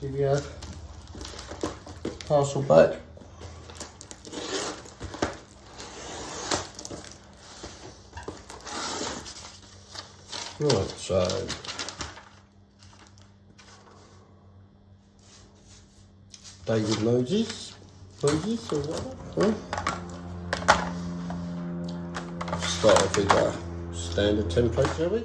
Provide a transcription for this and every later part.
See, we have parcel back. Right, so David Moses or whatever. Start off with a standard template, shall we?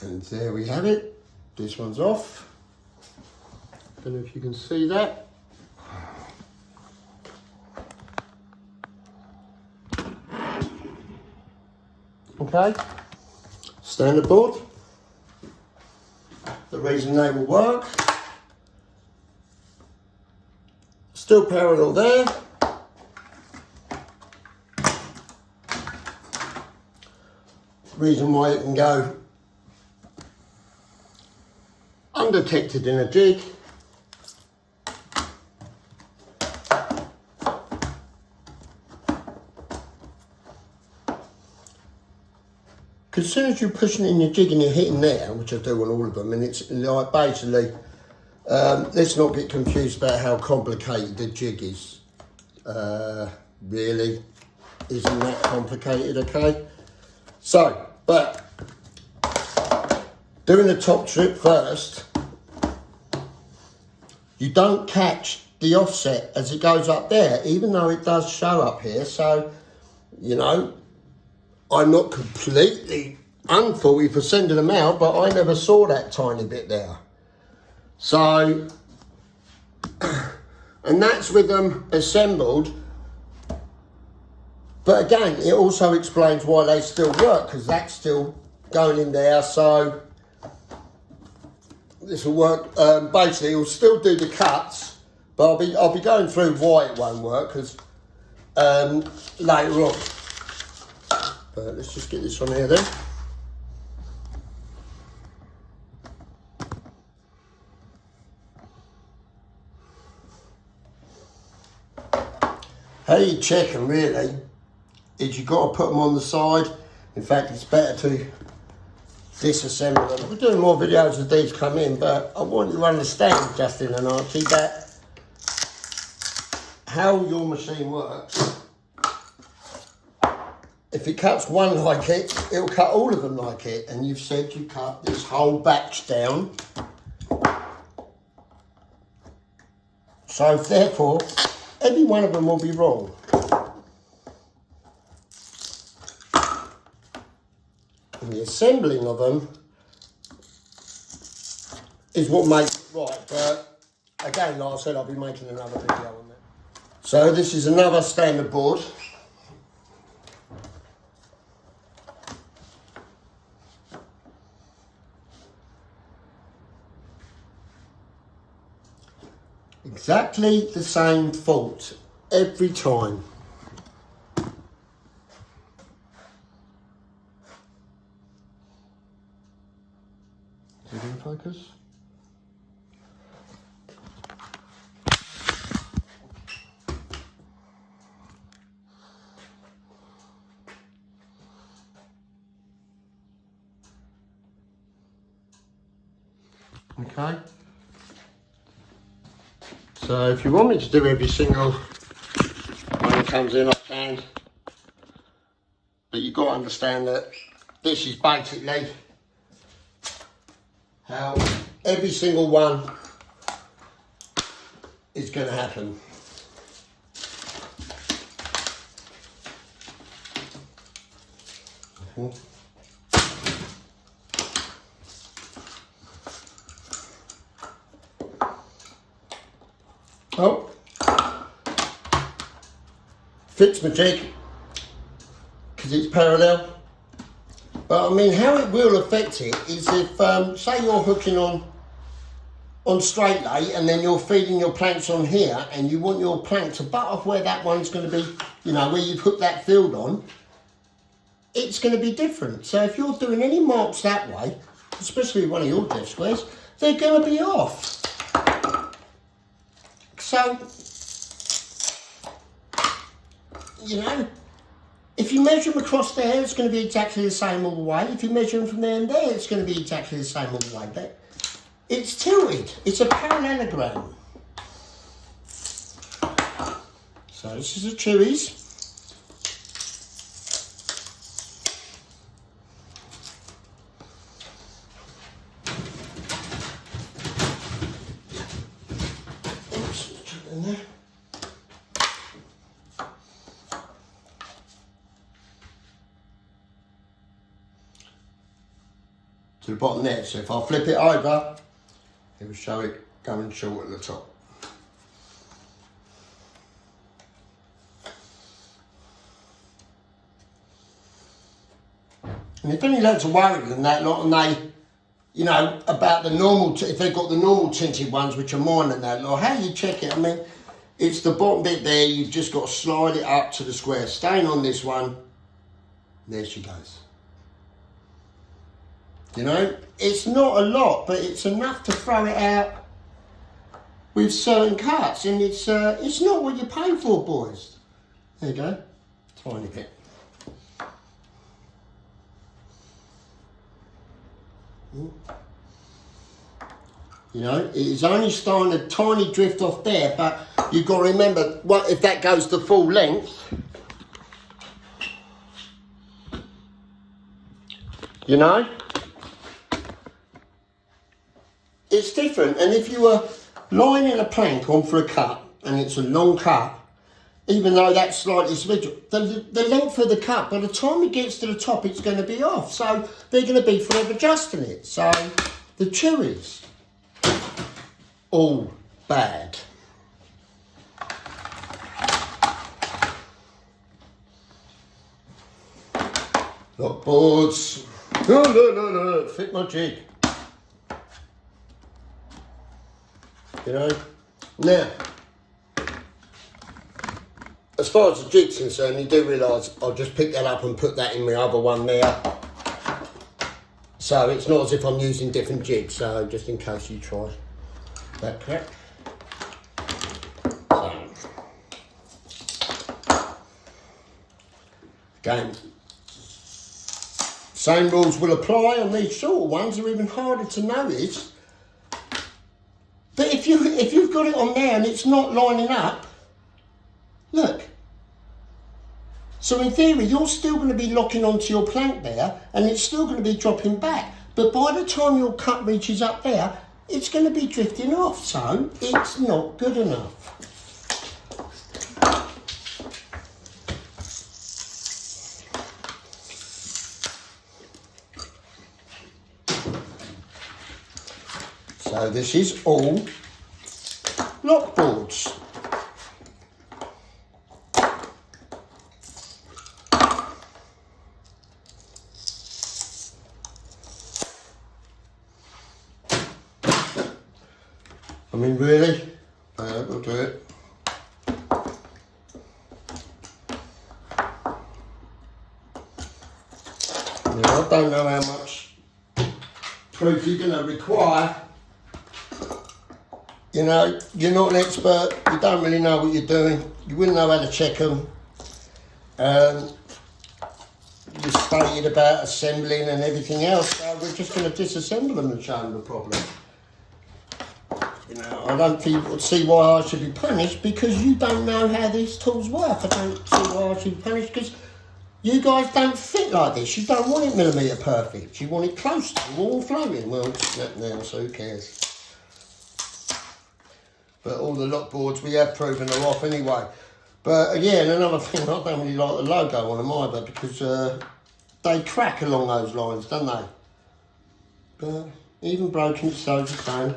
And there we have it. This one's off. Don't know if you can see that. Okay, standard board. The reason they will work. Still parallel there. Reason why it can go undetected in a jig. Because as soon as you're pushing it in your jig and you're hitting there, which I do on all of them, and it's like basically, let's not get confused about how complicated the jig is. Really isn't that complicated, okay? So, but doing the top strip first, you don't catch the offset as it goes up there, even though it does show up here. So, you know, I'm not completely unfaulty for sending them out, but I never saw that tiny bit there. So, and that's with them assembled. But again, it also explains why they still work, because that's still going in there. So this will work. Basically, it'll still do the cuts, but I'll be going through why it won't work, because later on. But let's just get this one here then. How you check them really is you've got to put them on the side. In fact, it's better to disassemble them. We're doing more videos as these come in, but I want you to understand, Justin and Archie, that how your machine works. If it cuts one like it, it'll cut all of them like it. And you've said you cut this whole batch down. So therefore, every one of them will be wrong. And the assembling of them is what makes it right. But again, like I said, I'll be making another video on that. So this is another standard board. Exactly the same fault every time. Is it in focus? Okay. So if you want me to do every single one that comes in, I can. But you've got to understand that this is basically how every single one is going to happen. Oh, fits my jig because it's parallel. But I mean, how it will affect it is if, say you're hooking on straight lay and then you're feeding your planks on here and you want your plank to butt off where that one's going to be, you know, where you've hooked that field on, it's going to be different. So if you're doing any marks that way, especially one of your depth squares, they're going to be off. So you know, if you measure them across there, it's going to be exactly the same all the way. If you measure them from there and there, it's going to be exactly the same all the way. But it's tilted. It's a parallelogram. So this is a Chewy's. To the bottom there, so if I flip it over, it will show it going short at the top. And if any loads are worried than that lot, and they, you know, about the normal, if they've got the normal tinted ones, which are mine and that lot, how you check it, I mean, it's the bottom bit there, you've just got to slide it up to the square. Staying on this one, there she goes. You know, it's not a lot, but it's enough to throw it out with certain cuts, and it's not what you pay for, boys. There you go, tiny bit. You know, it is only starting a tiny drift off there, but you've got to remember, what if that goes to full length? You know? It's different, and if you were lining a plank on for a cut, and it's a long cut, even though that's slightly symmetrical, the length of the cut, by the time it gets to the top, it's going to be off. So they're going to be forever adjusting it. So the Chewy's, all bad. Lock boards. No, fit my jig. You know, now, as far as the jig's concerned, you do realise I'll just pick that up and put that in my other one there. So it's not as if I'm using different jigs, so just in case you try that crap. So, again, same rules will apply on these shorter ones. They're even harder to notice. But if you've got it on there and it's not lining up, look. So in theory, you're still going to be locking onto your plank there, and it's still going to be dropping back. But by the time your cut reaches up there, it's going to be drifting off. So it's not good enough. So this is all lock boards. I mean, really? We'll do it. Now, I don't know how much proof you're going to require. You know, you're not an expert, you don't really know what you're doing, you wouldn't know how to check them. You stated about assembling and everything else, so we're just going to disassemble them and show them the problem. You know, I don't see why I should be punished, because you don't know how these tools work. I don't see why I should be punished, because you guys don't fit like this. You don't want it millimetre perfect, you want it close to the wall floating. Well, it's not now, so who cares? But all the lock boards, we have proven are off anyway. But again, another thing, I don't really like the logo on them either, because they crack along those lines, don't they? But even broken, it's so the same.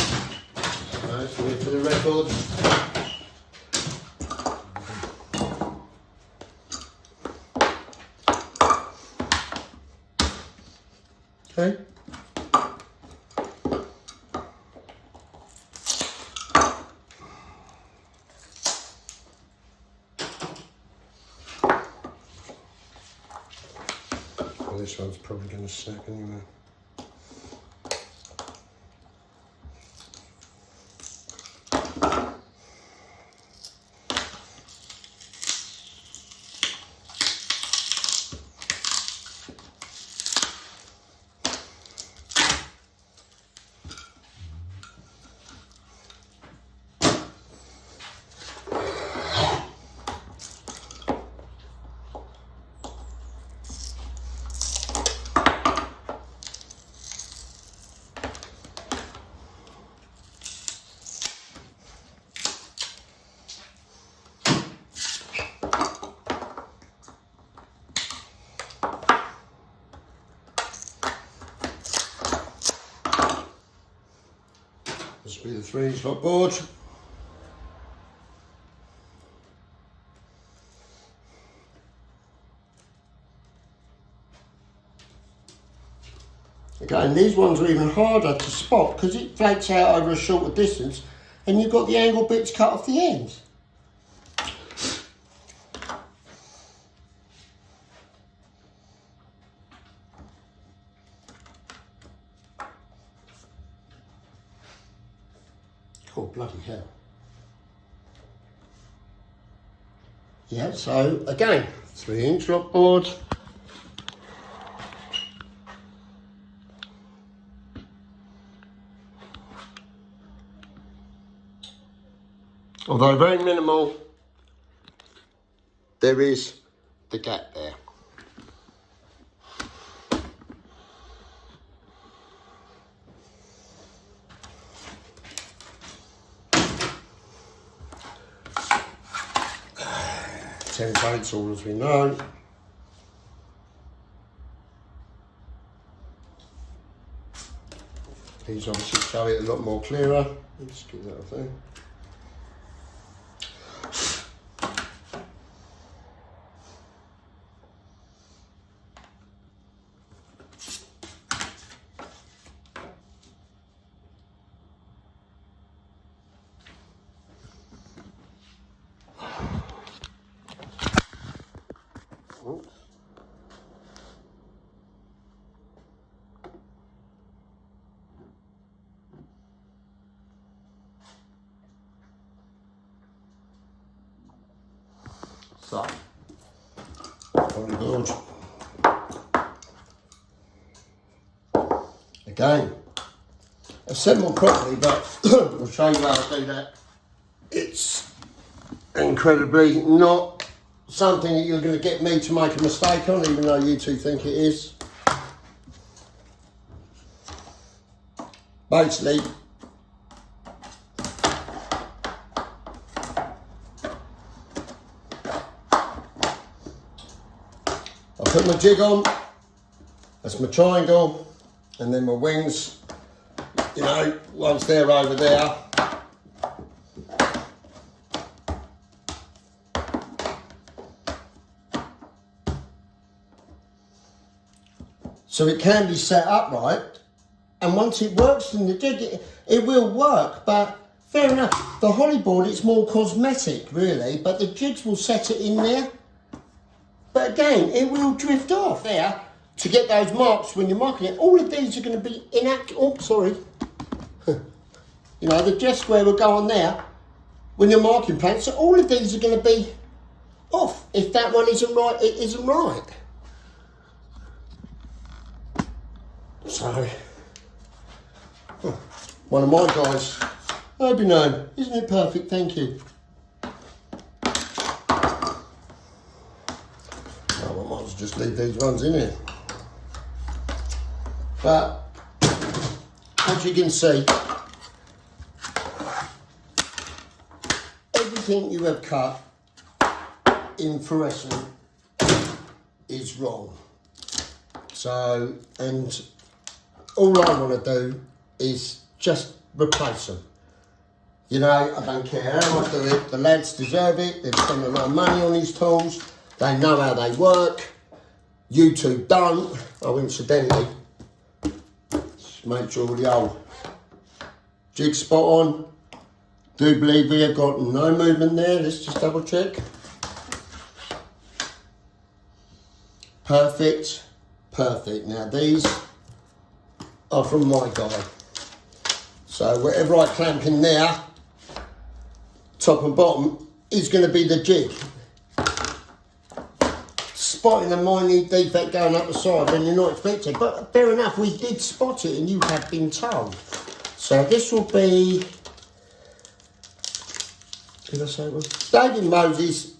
So for the record. Okay. This one's probably going to suck anyway. 3-inch lock board. Again, these ones are even harder to spot because it flakes out over a shorter distance and you've got the angle bits cut off the ends. Oh, bloody hell. Yeah, so again, 3-inch lock board. Although very minimal, there is the gap there. Templates, all as we know. These obviously show it a lot more clearer. Let's get that off there. So, very good. Again, assembled properly, but I'll show you how I do that. It's incredibly not something that you're going to get me to make a mistake on, even though you two think it is. Basically, I put my jig on, that's my triangle, and then my wings, you know, once they're over there, so it can be set upright, and once it works in the jig, it will work, but fair enough, the holly board, it's more cosmetic really, but the jigs will set it in there. But again, it will drift off there to get those marks when you're marking it. All of these are going to be inaccurate. Oh, sorry. You know, the jet square will go on there when you're marking plants. So all of these are going to be off. If that one isn't right, it isn't right. So, one of my guys, I'll be known. Isn't it perfect? Thank you. Just leave these ones in here. But as you can see, everything you have cut in fluorescent is wrong. So, and all I want to do is just replace them. You know, I don't care how I do it. The lads deserve it. They've spent a lot of money on these tools. They know how they work. You two don't. Oh, incidentally, just make sure the old jig's spot on. Do believe we have got no movement there. Let's just double check. Perfect. Perfect. Now these are from my guy. So whatever I clamp in there, top and bottom, is going to be the jig. Spotting a minute defect going up the side when you're not expecting, but fair enough, we did spot it and you have been told. So this will be, did I say it was? David Moses,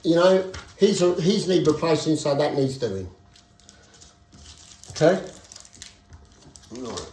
you know, he's need replacing, so that needs doing. Okay? Right.